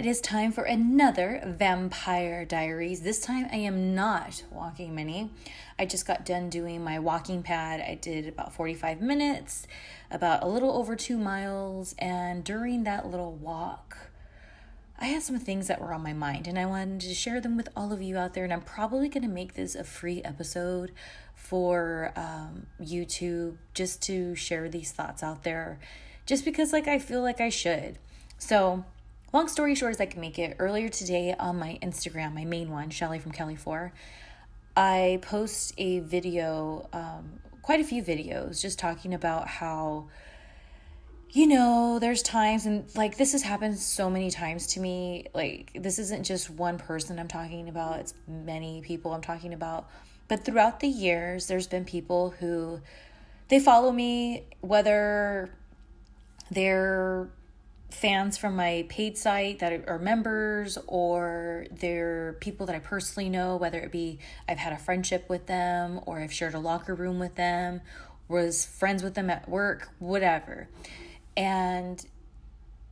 is time for another Vampire Diaries. This time I am not walking many. I just got done doing my walking pad. I did about 45 minutes, about a little over 2 miles, and during that little walk, I had some things that were on my mind and I wanted to share them with all of you out there. And I'm probably going to make this a free episode for YouTube just to share these thoughts out there, just because I feel like I should. So long story short as I can make it, earlier today on my Instagram, my main one, Shelly from Cali 4, I post a video, quite a few videos, just talking about how, there's times, and this has happened so many times to me. This isn't just one person I'm talking about, it's many people I'm talking about. But throughout the years, there's been people who, they follow me, whether they're fans from my paid site that are members, or they're people that I personally know, whether it be I've had a friendship with them, or I've shared a locker room with them, was friends with them at work, whatever. And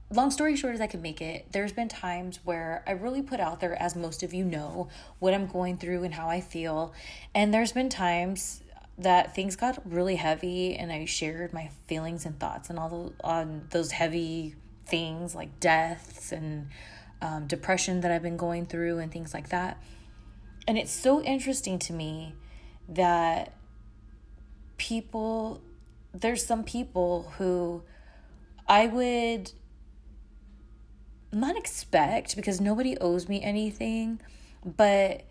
long story short as I can make it, there's been times where I really put out there, as most of you know, what I'm going through and how I feel. And there's been times that things got really heavy and I shared my feelings and thoughts and on those heavy things like deaths and depression that I've been going through and things like that. And it's so interesting to me that there's some people who I would not expect, because nobody owes me anything, but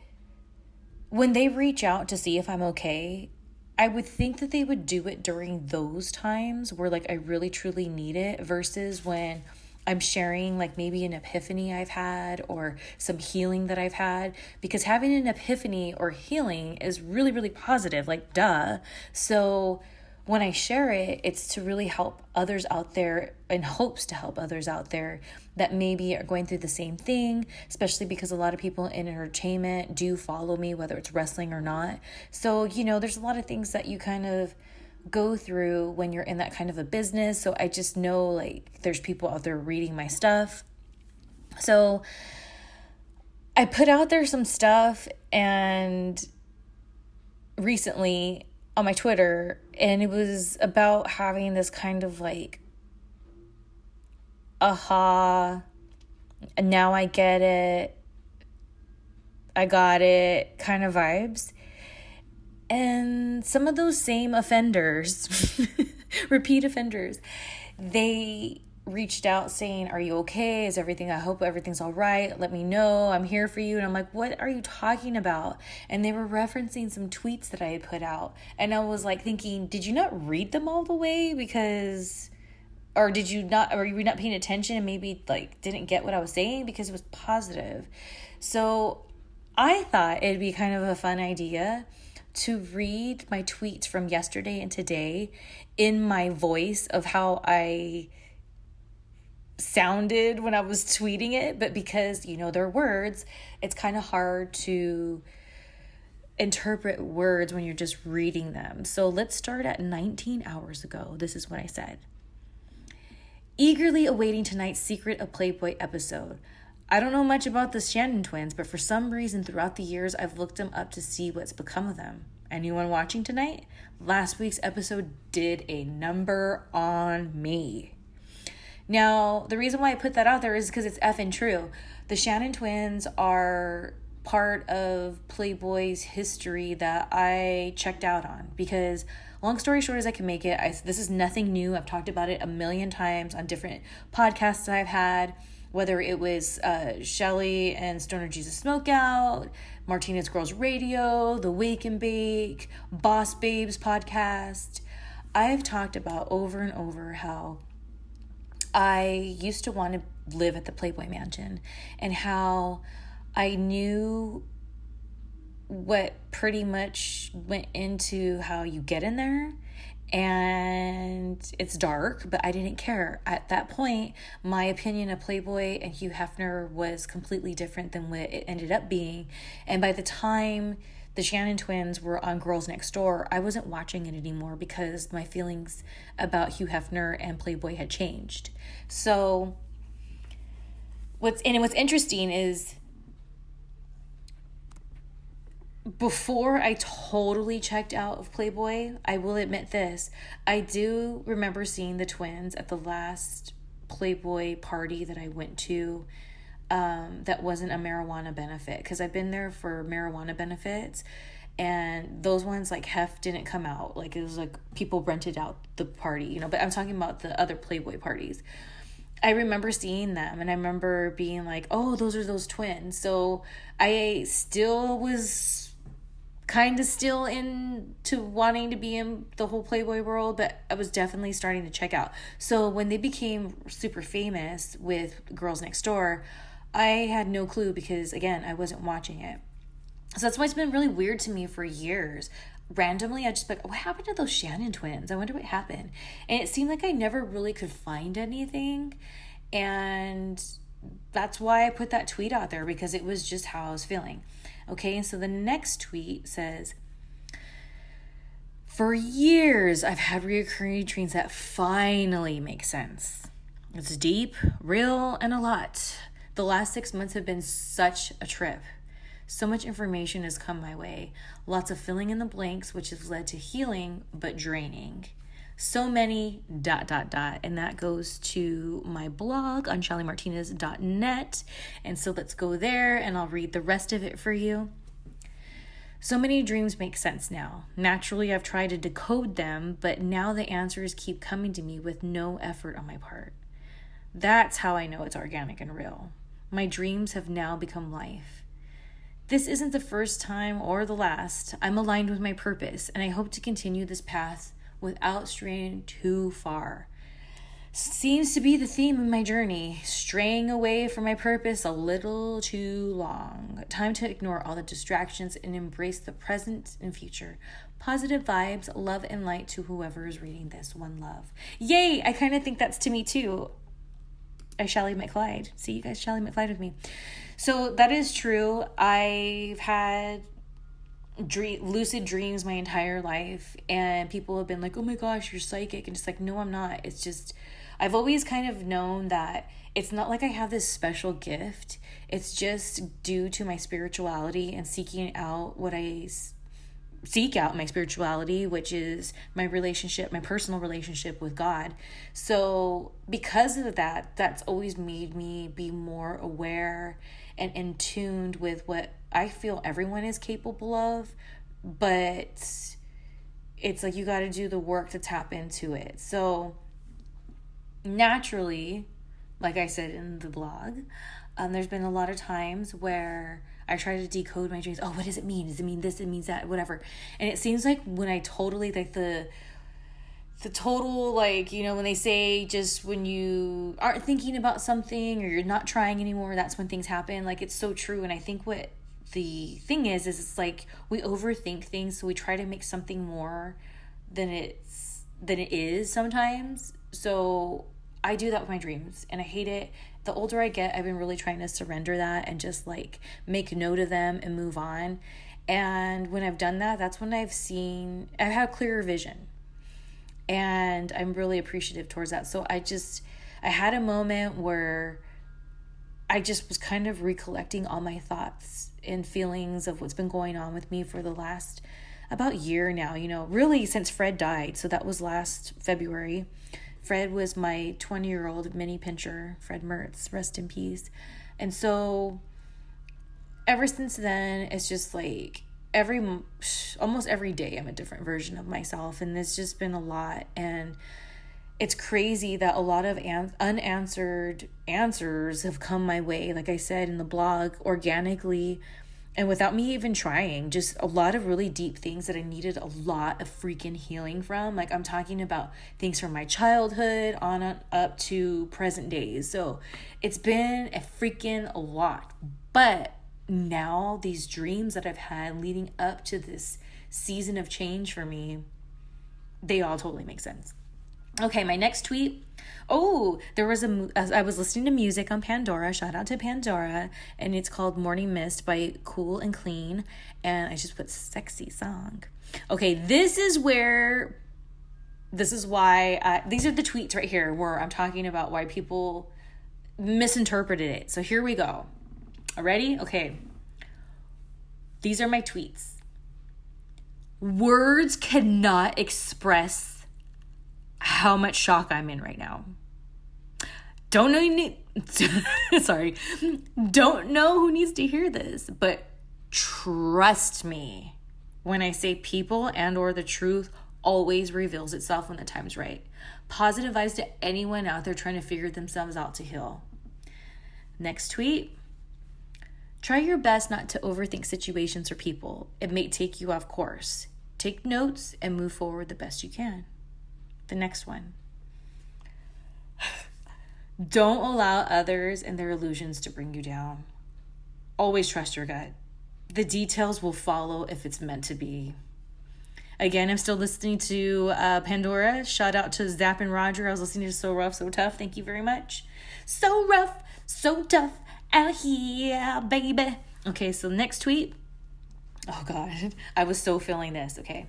when they reach out to see if I'm okay, I would think that they would do it during those times where I really truly need it, versus when I'm sharing maybe an epiphany I've had or some healing that I've had, because having an epiphany or healing is really, really positive, duh. So when I share it, it's to really help others out there, in hopes to help others out there that maybe are going through the same thing, especially because a lot of people in entertainment do follow me, whether it's wrestling or not. So, there's a lot of things that you kind of go through when you're in that kind of a business. So I just know there's people out there reading my stuff. So I put out there some stuff and recently on my Twitter, and it was about having this kind of aha, now I get it, I got it kind of vibes. And some of those same offenders, repeat offenders, they reached out saying, are you okay? I hope everything's all right. Let me know. I'm here for you. And I'm like, what are you talking about? And they were referencing some tweets that I had put out. And I was thinking, did you not read them all the way? Or were you not paying attention and maybe didn't get what I was saying? Because it was positive. So I thought it'd be kind of a fun idea to read my tweets from yesterday and today in my voice of how I sounded when I was tweeting it. But because they're words, it's kind of hard to interpret words when you're just reading them. So let's start at 19 hours ago. This is what I said. Eagerly awaiting tonight's Secret of Playboy episode. I don't know much about the Shannon twins, but for some reason throughout the years I've looked them up to see what's become of them. Anyone watching tonight? Last week's episode did a number on me. Now, the reason why I put that out there is because it's effing true. The Shannon twins are part of Playboy's history that I checked out on, because long story short as I can make it, this is nothing new. I've talked about it a million times on different podcasts that I've had, whether it was Shelly and Stoner Jesus Smokeout, Martinez Girls Radio, the Wake and Bake, Boss Babes podcast. I've talked about over and over how I used to want to live at the Playboy Mansion, and how I knew what pretty much went into how you get in there, and it's dark, but I didn't care. At that point, my opinion of Playboy and Hugh Hefner was completely different than what it ended up being. And by the time the Shannon twins were on Girls Next Door, I wasn't watching it anymore because my feelings about Hugh Hefner and Playboy had changed. So what's interesting is, before I totally checked out of Playboy, I will admit this, I do remember seeing the twins at the last Playboy party that I went to, that wasn't a marijuana benefit, because I've been there for marijuana benefits, and those ones, like, Hef didn't come out. Like, it was like people rented out the party, you know, but I'm talking about the other Playboy parties. I remember seeing them, and I remember being like, oh, those are those twins. So I still was kind of still into wanting to be in the whole Playboy world, but I was definitely starting to check out. So when they became super famous with Girls Next Door, I had no clue, because again, I wasn't watching it. So that's why it's been really weird to me for years. Randomly, I just like, what happened to those Shannon twins? I wonder what happened. And it seemed like I never really could find anything. And that's why I put that tweet out there, because it was just how I was feeling. Okay, and so the next tweet says, for years, I've had reoccurring dreams that finally make sense. It's deep, real, and a lot. The last 6 months have been such a trip. So much information has come my way. Lots of filling in the blanks, which has led to healing, but draining. So many ... And that goes to my blog on shellymartinez.net. And so let's go there, and I'll read the rest of it for you. So many dreams make sense now. Naturally, I've tried to decode them, but now the answers keep coming to me with no effort on my part. That's how I know it's organic and real. My dreams have now become life. This isn't the first time or the last. I'm aligned with my purpose, and I hope to continue this path without straying too far. Seems to be the theme of my journey, straying away from my purpose a little too long. Time to ignore all the distractions and embrace the present and future. Positive vibes, love and light to whoever is reading this. One love. Yay! I kind of think that's to me too. I Shelly McFly. See, you guys Shelly McFly with me. So that is true. I've had lucid dreams my entire life, and people have been like, oh my gosh, you're psychic, and it's like, no, I'm not. It's just, I've always kind of known that it's not like I have this special gift. It's just due to my spirituality and seeking out what I seek out, my spirituality, which is my relationship, my personal relationship with God. So because of that, that's always made me be more aware and in tuned with what I feel everyone is capable of, but it's like you got to do the work to tap into it. So naturally, like I said in the blog, there's been a lot of times where I try to decode my dreams. Oh, what does it mean? Does it mean this? It means that? Whatever. And it seems like when I totally, like the total, like, you know, when they say just when you aren't thinking about something or you're not trying anymore, that's when things happen. Like, it's so true. And I think what the thing is it's like we overthink things, so we try to make something more than it is sometimes. So I do that with my dreams, and I hate it. The older I get, I've been really trying to surrender that and just like make note of them and move on. And when I've done that, that's when I've had clearer vision. And I'm really appreciative towards that. So I had a moment where I just was kind of recollecting all my thoughts and feelings of what's been going on with me for the last about year now, you know, really since Fred died. So that was last February. Fred was my 20-year-old mini pincher, Fred Mertz, rest in peace. And so ever since then, it's just like almost every day I'm a different version of myself, and there's just been a lot. And it's crazy that a lot of unanswered answers have come my way, like I said in the blog, organically and without me even trying. Just a lot of really deep things that I needed a lot of freaking healing from. Like, I'm talking about things from my childhood on up to present days. So it's been a freaking lot. But now these dreams that I've had leading up to this season of change for me, they all totally make sense. Okay, my next tweet. Oh, I was listening to music on Pandora. Shout out to Pandora. And it's called Morning Mist by Cool and Clean. And I just put sexy song. Okay, this is why these are the tweets right here where I'm talking about why people misinterpreted it. So here we go. Ready? Okay. These are my tweets. Words cannot express how much shock I'm in right now. Don't know Don't know who needs to hear this, but trust me when I say people and or the truth always reveals itself when the time's right. Positive vibes to anyone out there trying to figure themselves out to heal. Next tweet. Try your best not to overthink situations or people. It may take you off course. Take notes and move forward the best you can. The next one. Don't allow others and their illusions to bring you down. Always trust your gut. The details will follow if it's meant to be. Again, I'm still listening to Pandora. Shout out to Zap and Roger. I was listening to So Rough, So Tough. Thank you very much. So rough, so tough out here, baby. Okay, so next tweet. Oh, God. I was so feeling this. Okay.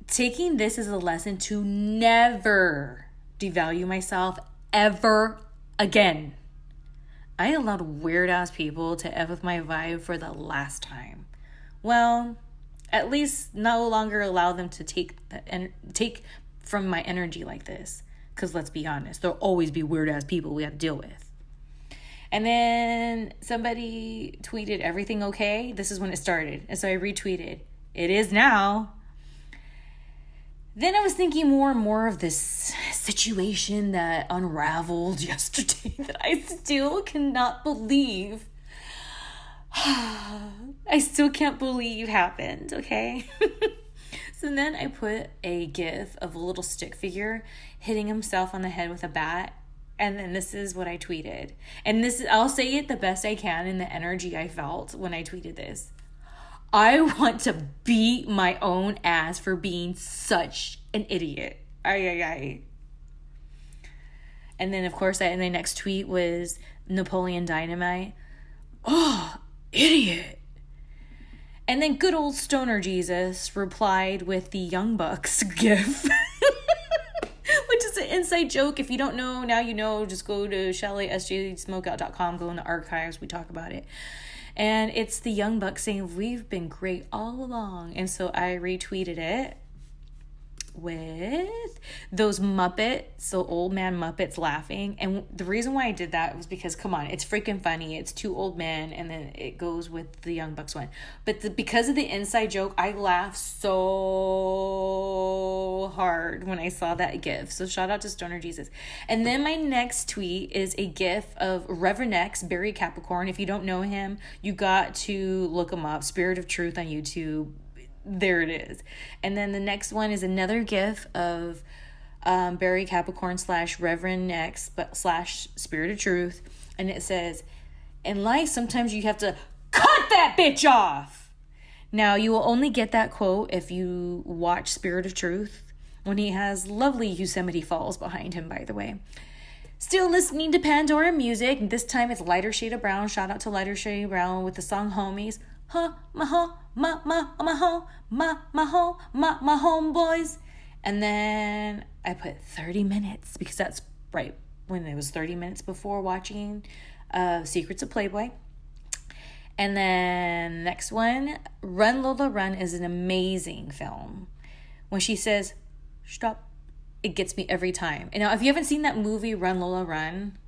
Taking this as a lesson to never devalue myself ever again. I allowed weird-ass people to F with my vibe for the last time. Well, at least no longer allow them to take from my energy like this. Because let's be honest, there'll always be weird-ass people we have to deal with. And then somebody tweeted, everything okay? This is when it started. And so I retweeted, it is now. Then I was thinking more and more of this situation that unraveled yesterday that I still cannot believe. I still can't believe happened, okay? So then I put a gif of a little stick figure hitting himself on the head with a bat. And then this is what I tweeted. And this, I'll say it the best I can in the energy I felt when I tweeted this. I want to beat my own ass for being such an idiot. And then, of course, and the next tweet was Napoleon Dynamite. Oh, idiot. And then good old Stoner Jesus replied with the Young Bucks gif. Which is an inside joke. If you don't know, now you know. Just go to ShellySJSmokeout.com. Go in the archives. We talk about it. And it's the Young Bucks saying, we've been great all along. And so I retweeted it with those old man Muppets laughing. And the reason why I did that was because, come on, it's freaking funny. It's two old men, and then it goes with the Young Bucks one. But because of the inside joke, I laughed so hard when I saw that gif. So shout out to Stoner Jesus. And then my next tweet is a gif of Reverend X, Barry Capricorn. If you don't know him, you got to look him up. Spirit of Truth on YouTube. There it is. And then the next one is another gif of Barry Capricorn / Reverend X / Spirit of Truth. And it says, in life, sometimes you have to cut that bitch off. Now, you will only get that quote if you watch Spirit of Truth, when he has lovely Yosemite Falls behind him, by the way. Still listening to Pandora music. This time it's Lighter Shade of Brown. Shout out to Lighter Shade of Brown with the song Homies. My homeboys. And then I put 30 minutes because that's right when it was 30 minutes before watching Secrets of Playboy. And then next one, Run Lola Run is an amazing film. When she says, stop, it gets me every time. And now if you haven't seen that movie, Run Lola Run,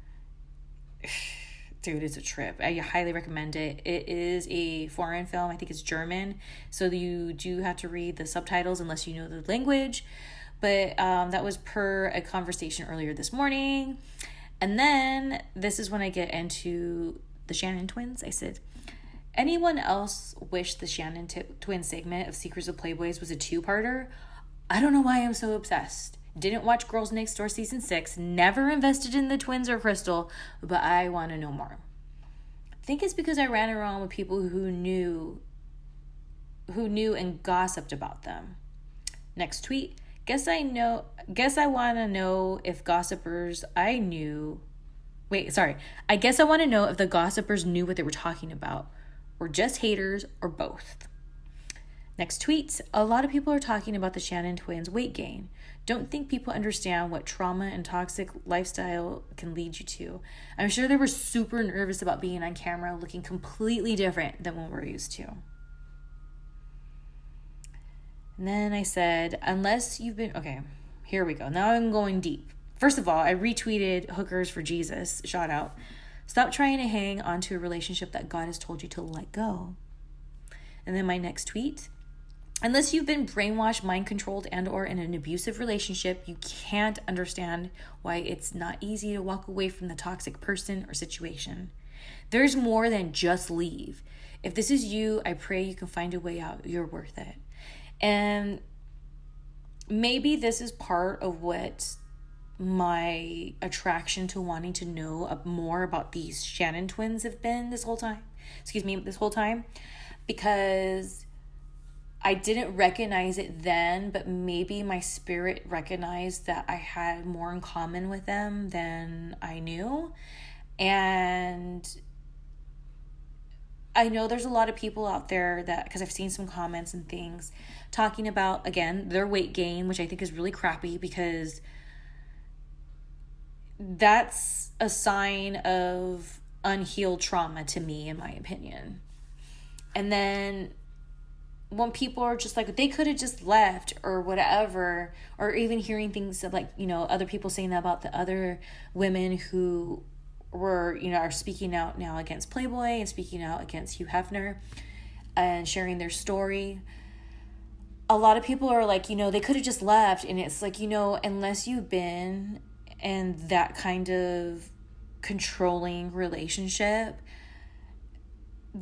dude, it's a trip. I highly recommend it. It is a foreign film. I think it's German. So you do have to read the subtitles unless you know the language. But that was per a conversation earlier this morning. And then this is when I get into the Shannon twins. I said, anyone else wish the Shannon twin segment of Secrets of Playboys was a two-parter? I don't know why I'm so obsessed. Didn't watch Girls Next Door season 6. Never invested in the twins or Crystal, but I want to know more. I think it's because I ran around with people who knew and gossiped about them. Next tweet. Guess I want to know if gossipers I knew. I guess I want to know if the gossipers knew what they were talking about, or just haters, or both. Next tweet, a lot of people are talking about the Shannon twins' weight gain. Don't think people understand what trauma and toxic lifestyle can lead you to. I'm sure they were super nervous about being on camera looking completely different than what we're used to. And then I said, unless you've been... Okay, here we go. Now I'm going deep. First of all, I retweeted Hookers for Jesus. Shout out. Stop trying to hang onto a relationship that God has told you to let go. And then my next tweet... Unless you've been brainwashed, mind-controlled, and or in an abusive relationship, you can't understand why it's not easy to walk away from the toxic person or situation. There's more than just leave. If this is you, I pray you can find a way out. You're worth it. And maybe this is part of what my attraction to wanting to know more about these Shannon twins have been this whole time. Because I didn't recognize it then, but maybe my spirit recognized that I had more in common with them than I knew. And I know there's a lot of people out there that, because I've seen some comments and things talking about, again, their weight gain, which I think is really crappy because that's a sign of unhealed trauma to me, in my opinion. And then when people are just like, they could have just left or whatever, or even hearing things like, other people saying that about the other women who were, are speaking out now against Playboy and speaking out against Hugh Hefner and sharing their story. A lot of people are like, they could have just left. And it's like, unless you've been in that kind of controlling relationship,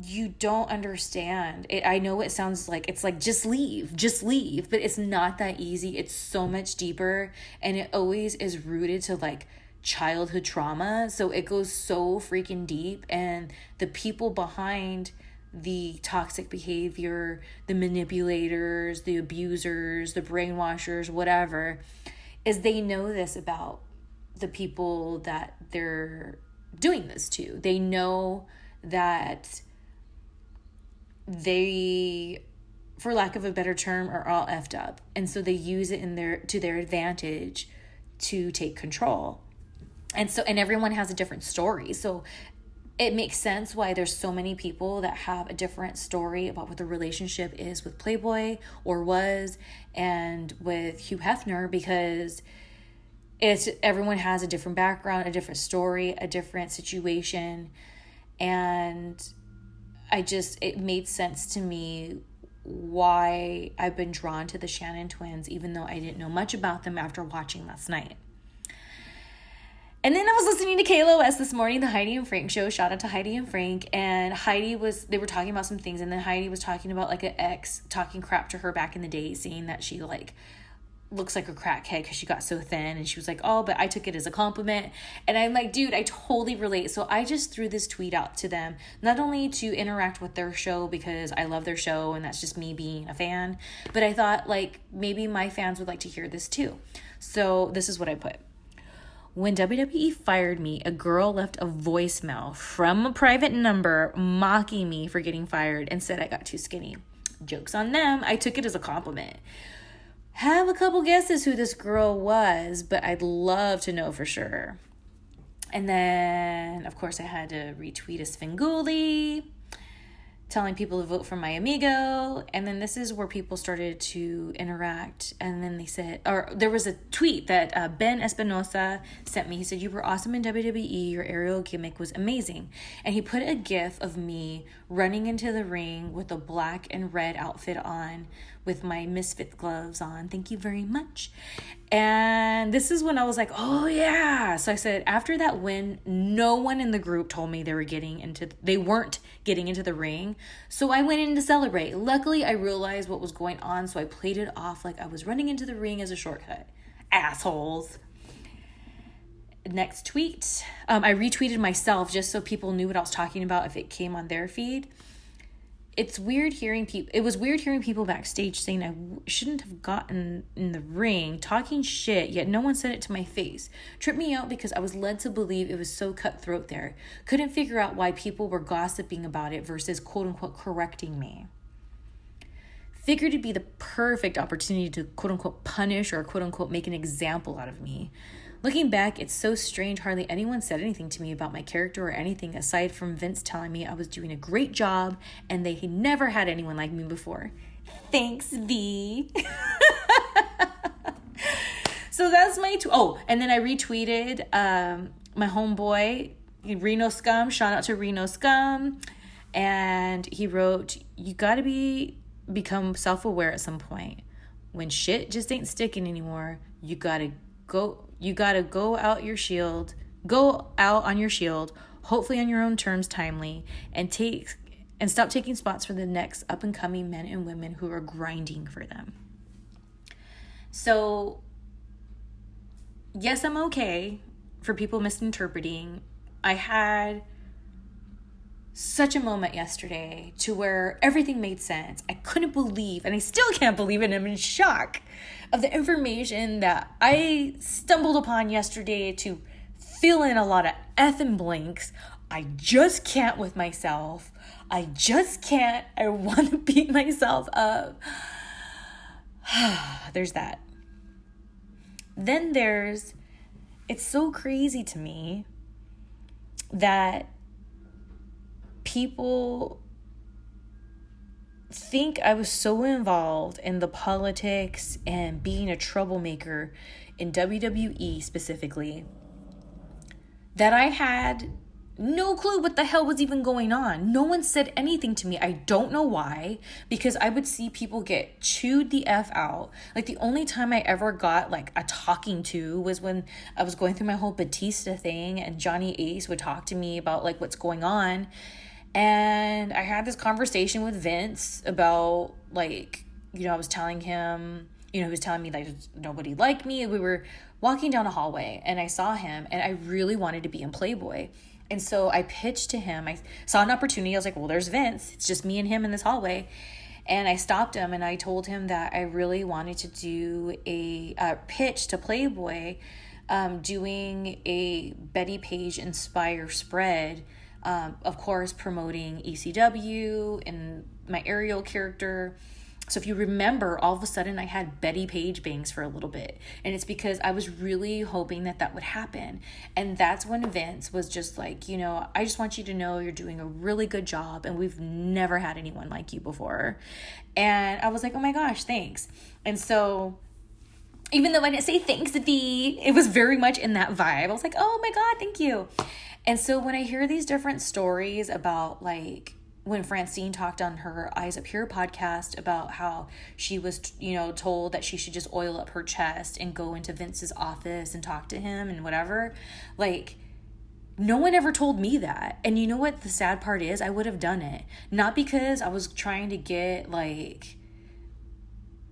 you don't understand it. I know it sounds like it's like just leave, but it's not that easy. It's so much deeper, and it always is rooted to like childhood trauma. So it goes so freaking deep, and the people behind the toxic behavior, the manipulators, the abusers, the brainwashers, whatever, is they know this about the people that they're doing this to. They know that they, for lack of a better term, are all effed up. And so they use it to their advantage to take control. And everyone has a different story. So it makes sense why there's so many people that have a different story about what the relationship is with Playboy or was, and with Hugh Hefner, because everyone has a different background, a different story, a different situation. And it made sense to me why I've been drawn to the Shannon twins, even though I didn't know much about them after watching last night. And then I was listening to KLOS this morning, the Heidi and Frank show. Shout out to Heidi and Frank. And they were talking about some things. And then Heidi was talking about like an ex talking crap to her back in the day, saying that she like looks like a crackhead because she got so thin. And she was like, oh, but I took it as a compliment. And I'm like, dude, I totally relate. So I just threw this tweet out to them, not only to interact with their show because I love their show and that's just me being a fan, but I thought like maybe my fans would like to hear this too. So this is what I put. When WWE fired me, a girl left a voicemail from a private number mocking me for getting fired and said I got too skinny. Joke's on them. I took it as a compliment. Have a couple guesses who this girl was, but I'd love to know for sure. And then, of course, I had to retweet a Svengoolie, telling people to vote for my amigo. And then this is where people started to interact. And then they said, or there was a tweet that Ben Espinosa sent me. He said, you were awesome in WWE. Your aerial gimmick was amazing. And he put a gif of me running into the ring with a black and red outfit on with my Misfit gloves on. Thank you very much. And this is when I was like, oh yeah. So I said, after that win, no one in the group told me they weren't getting into the ring. So I went in to celebrate. Luckily, I realized what was going on. So I played it off like I was running into the ring as a shortcut. Assholes. Next tweet. I retweeted myself just so people knew what I was talking about if it came on their feed. It was weird hearing people backstage saying I shouldn't have gotten in the ring, talking shit, yet no one said it to my face. Tripped me out because I was led to believe it was so cutthroat there. Couldn't figure out why people were gossiping about it versus quote unquote correcting me. figured it'd be the perfect opportunity to quote unquote punish or quote unquote make an example out of me. Looking back, it's so strange hardly anyone said anything to me about my character or anything aside from Vince telling me I was doing a great job and they had never had anyone like me before. Thanks, V. So that's my... and then I retweeted my homeboy, Reno Scum. Shout out to Reno Scum. And he wrote, you got to become self-aware at some point. When shit just ain't sticking anymore, you got to go out on your shield, hopefully on your own terms, timely, and stop taking spots for the next up-and-coming men and women who are grinding for them. So, yes, I'm okay for people misinterpreting. I had such a moment yesterday to where everything made sense. I couldn't believe, and I still can't believe it, and I'm in shock of the information that I stumbled upon yesterday to fill in a lot of effing blanks. I just can't with myself. I just can't. I want to beat myself up. There's that. Then it's so crazy to me that people think I was so involved in the politics and being a troublemaker in WWE specifically that I had no clue what the hell was even going on. No one said anything to me. I don't know why, because I would see people get chewed the F out. Like, the only time I ever got like a talking to was when I was going through my whole Batista thing and Johnny Ace would talk to me about like what's going on. And I had this conversation with Vince about like, I was telling him, he was telling me like nobody liked me. We were walking down a hallway and I saw him and I really wanted to be in Playboy. And so I pitched to him. I saw an opportunity. I was like, well, there's Vince. It's just me and him in this hallway. And I stopped him and I told him that I really wanted to do a pitch to Playboy, doing a Betty Page Inspire spread, of course, promoting ECW and my Ariel character. So if you remember, all of a sudden I had Betty Page bangs for a little bit. And it's because I was really hoping that would happen. And that's when Vince was just like, I just want you to know you're doing a really good job and we've never had anyone like you before. And I was like, oh my gosh, thanks. And so even though I didn't say thanks, V, it was very much in that vibe. I was like, oh my God, thank you. And so when I hear these different stories about like, when Francine talked on her Eyes Up Here podcast about how she was, told that she should just oil up her chest and go into Vince's office and talk to him and whatever, like, no one ever told me that. And you know what the sad part is? I would have done it. Not because I was trying to get, like,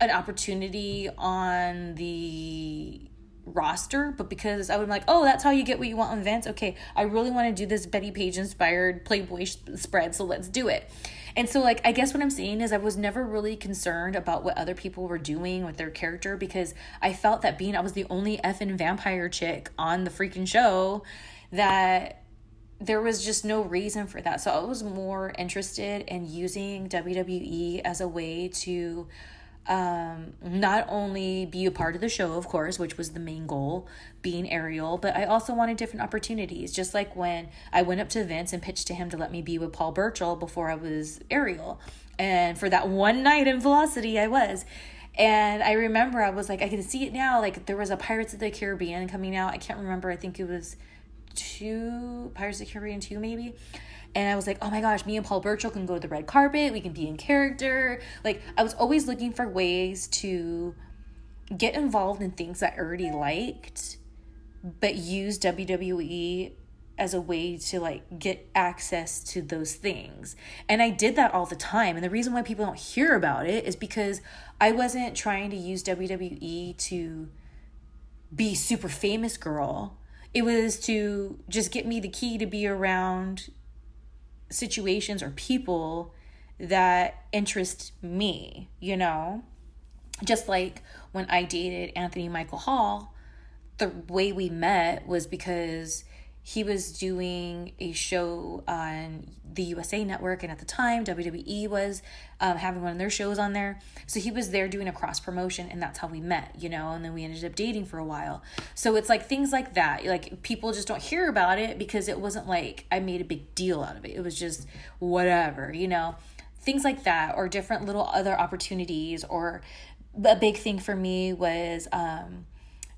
an opportunity on the roster, but because I would be like, oh, that's how you get what you want on Vince. Okay, I really want to do this Betty Page inspired Playboy spread, so let's do it. And so, like, I guess what I'm saying is I was never really concerned about what other people were doing with their character, because I felt that I was the only effing vampire chick on the freaking show, that there was just no reason for that. So I was more interested in using WWE as a way to not only be a part of the show, of course, which was the main goal, being Ariel, but I also wanted different opportunities. Just like when I went up to Vince and pitched to him to let me be with Paul Burchill before I was Ariel. And for that one night in Velocity, I was. And I remember I was like, I can see it now. Like, there was a Pirates of the Caribbean coming out. I can't remember. I think it was Pirates of the Caribbean 2 maybe. And I was like, oh my gosh, me and Paul Burchill can go to the red carpet. We can be in character. Like, I was always looking for ways to get involved in things I already liked, but use WWE as a way to, like, get access to those things. And I did that all the time. And the reason why people don't hear about it is because I wasn't trying to use WWE to be super famous girl. It was to just get me the key to be around situations or people that interest me, just like when I dated Anthony Michael Hall, the way we met was because he was doing a show on the USA Network, and at the time WWE was having one of their shows on there, so he was there doing a cross promotion, and that's how we met, you know, and then we ended up dating for a while. So it's like things like that, like people just don't hear about it because it wasn't like I made a big deal out of it. It was just whatever, you know, things like that, or different little other opportunities. Or a big thing for me was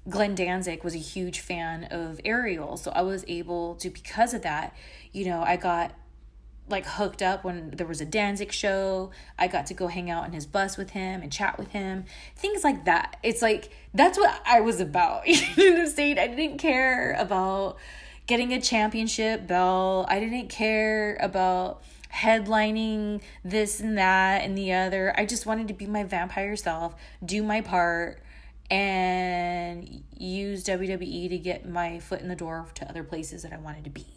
Glenn Danzig was a huge fan of Ariel. So I was able to, because of that, you know, I got like hooked up when there was a Danzig show. I got to go hang out in his bus with him and chat with him. Things like that. It's like, that's what I was about. You know what I'm saying? I didn't care about getting a championship belt. I didn't care about headlining this and that and the other. I just wanted to be my vampire self, do my part, and use WWE to get my foot in the door to other places that I wanted to be.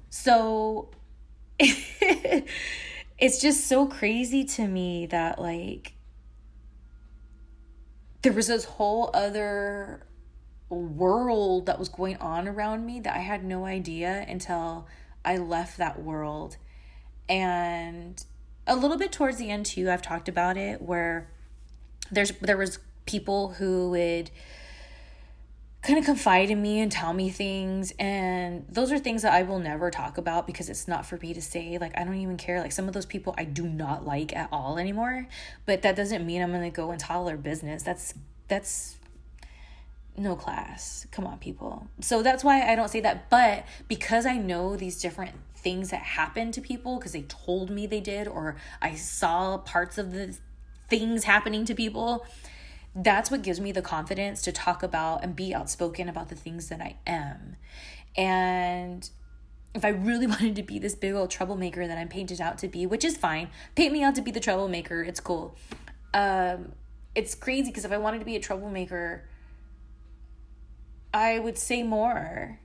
So it's just so crazy to me that like there was this whole other world that was going on around me that I had no idea until I left that world. And a little bit towards the end too, I've talked about it, where there was people who would kind of confide in me and tell me things, and those are things that I will never talk about because it's not for me to say. Like, I don't even care. Like, some of those people I do not like at all anymore, but that doesn't mean I'm going to go and tell their business. That's no class. Come on, people. So that's why I don't say that. But because I know these different things that happen to people because they told me they did, or I saw parts of the things happening to people, that's what gives me the confidence to talk about and be outspoken about the things that I am. And if I really wanted to be this big old troublemaker that I'm painted out to be, which is fine, paint me out to be the troublemaker, it's cool. It's crazy because if I wanted to be a troublemaker, I would say more.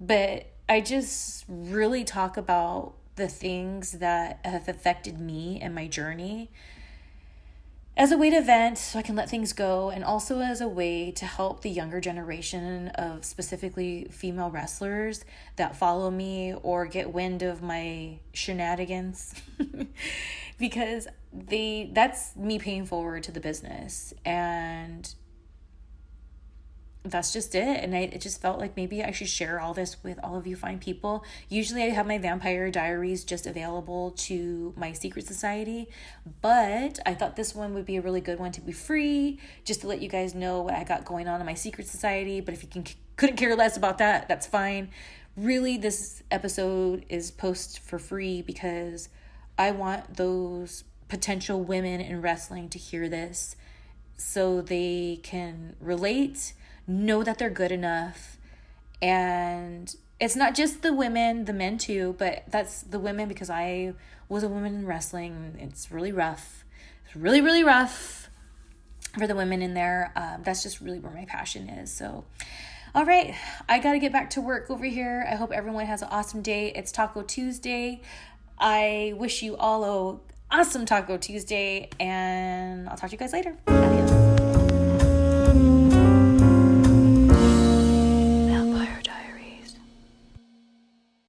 But I just really talk about the things that have affected me and my journey as a way to vent so I can let things go, and also as a way to help the younger generation of specifically female wrestlers that follow me or get wind of my shenanigans because that's me paying forward to the business, and that's just it. And it just felt like maybe I should share all this with all of you fine people. Usually I have my Vampire Diaries just available to my secret society, but I thought this one would be a really good one to be free, just to let you guys know what I got going on in my secret society. But if you couldn't care less about that, that's fine. Really, this episode is posted for free because I want those potential women in wrestling to hear this so they can relate, know that they're good enough. And it's not just the women, the men too, but that's the women because I was a woman in wrestling. It's really rough. It's really, really rough for the women in there. That's just really where my passion is. So, all right, I got to get back to work over here. I hope everyone has an awesome day. It's Taco Tuesday. I wish you all a awesome Taco Tuesday, and I'll talk to you guys later. Adios.